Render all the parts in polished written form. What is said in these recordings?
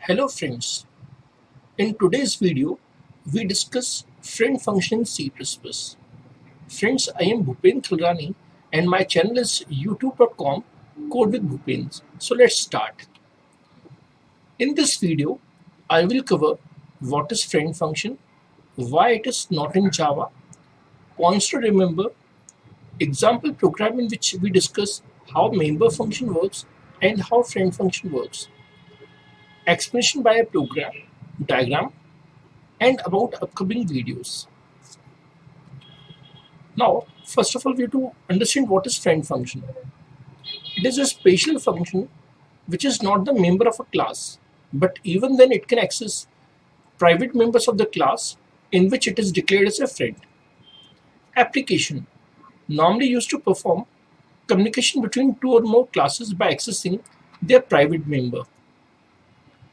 Hello friends, in today's video we discuss friend function in C++. Friends, I am Bhupendra Khilrani and my channel is youtube.com code with Bhupendra. So let's start. In this video I will cover what is friend function, why it is not in Java, points to remember, example program in which we discuss how member function works and how friend function works, explanation by a program diagram, and about upcoming videos. Now, first of all, we have to understand what is friend function. It is a special function which is not the member of a class, but even then it can access private members of the class in which it is declared as a friend. Application normally used to perform communication between two or more classes by accessing their private member.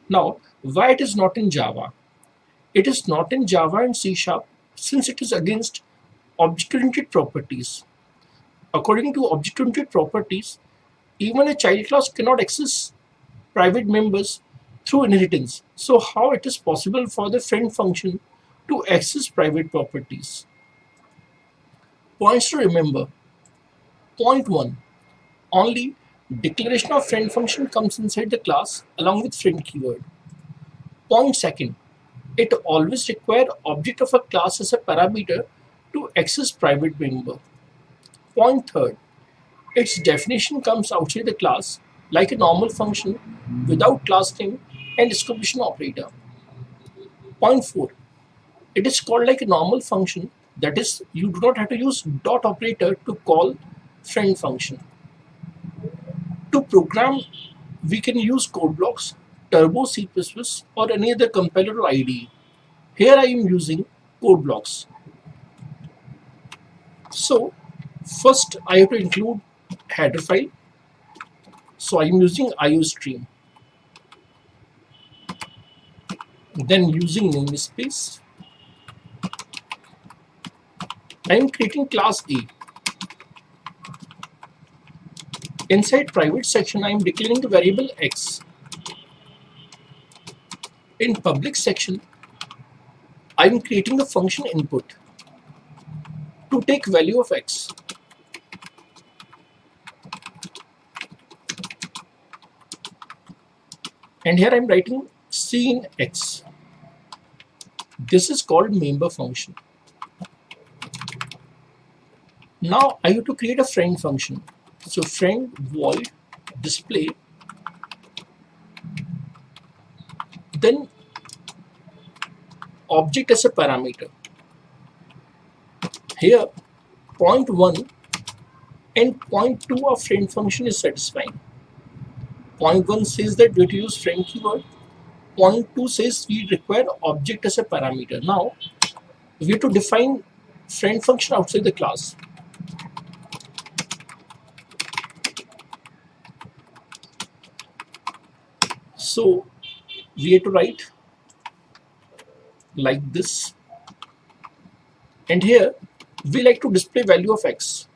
Now, why it is not in Java? It is not in Java and C# since it is against object-oriented properties. According to object-oriented properties, even a child class cannot access private members through inheritance. So how it is possible for the friend function to access private properties? Points to remember. Point 1. Only declaration of friend function comes inside the class along with friend keyword. Point 2. It always requires object of a class as a parameter to access private member. Point 3. Its definition comes outside the class like a normal function without class name and exclamation operator. Point 4. It is called like a normal function, that is, you do not have to use dot operator to call friend function. To program, we can use code blocks, Turbo C++ or any other compiler or IDE. Here I am using code blocks. So first I have to include header file. So I am using IOStream. Then using namespace, I am creating class A. Inside private section, I am declaring the variable x. In public section, I am creating the function input to take value of x. And here I am writing C in x. This is called member function. Now I have to create a friend function. So friend void display, then object as a parameter. Here point 1 and point 2 of friend function is satisfying. Point 1 says that we have to use friend keyword. Point 2 says we require object as a parameter. Now we have to define friend function outside the class. So we have to write like this, and here we like to display value of x.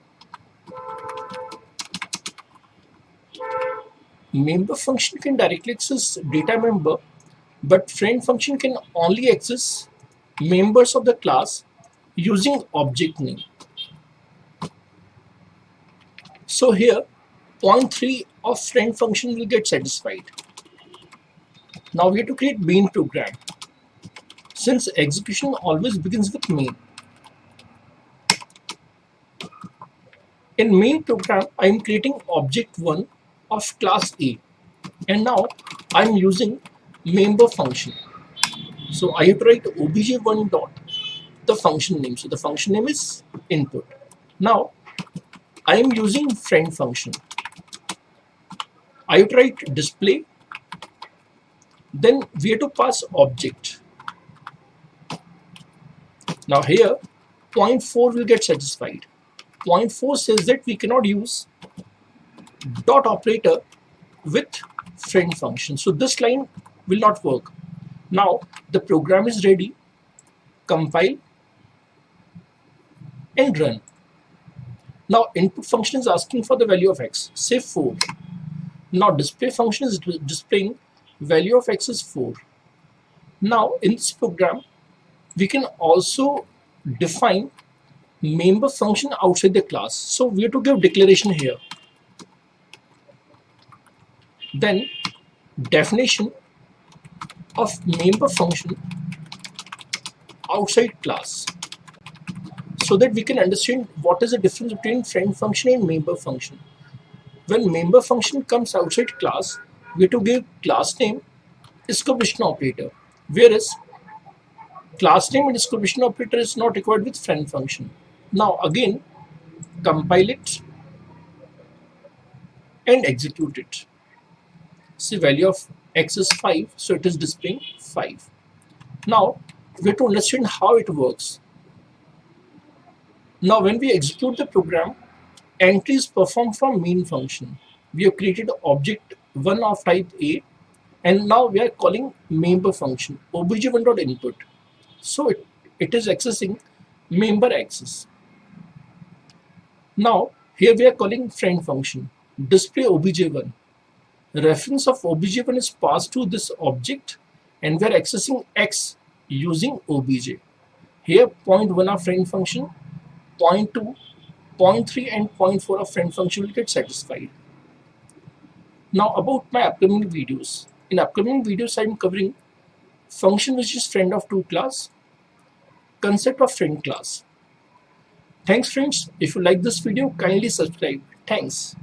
Member function can directly access data member, but friend function can only access members of the class using object name. So here point 3 of friend function will get satisfied. Now we have to create main program. Since execution always begins with main. In main program, I am creating object 1 of class A, and now I am using member function. So I have to write obj1 dot the function name. So the function name is input. Now I am using friend function. I have to write display. Then we have to pass object. Now here point 4 will get satisfied. Point 4 says that we cannot use dot operator with friend function. So this line will not work. Now the program is ready. Compile and run. Now input function is asking for the value of x, say 4. Now display function is displaying value of x is 4. Now in this program we can also define member function outside the class. So we have to give declaration here. Then definition of member function outside class, so that we can understand what is the difference between friend function and member function. When member function comes outside class, we have to give class name exclamation operator, whereas class name and exclamation operator is not required with friend function. Now again compile it and execute it. See, value of x is 5, so it is displaying 5. Now we have to understand how it works. Now when we execute the program, entry is performed from main function. We have created object 1 of type A, and now we are calling member function obj1.input. So it is accessing member access. Now here we are calling friend function display obj1. Reference of obj1 is passed to this object, and we are accessing x using obj. Here point 1 of friend function, point 2, point 3 and point 4 of friend function will get satisfied. Now about my upcoming videos. In upcoming videos I am covering function which is friend of to class, concept of friend class. Thanks friends. If you like this video, kindly subscribe. Thanks.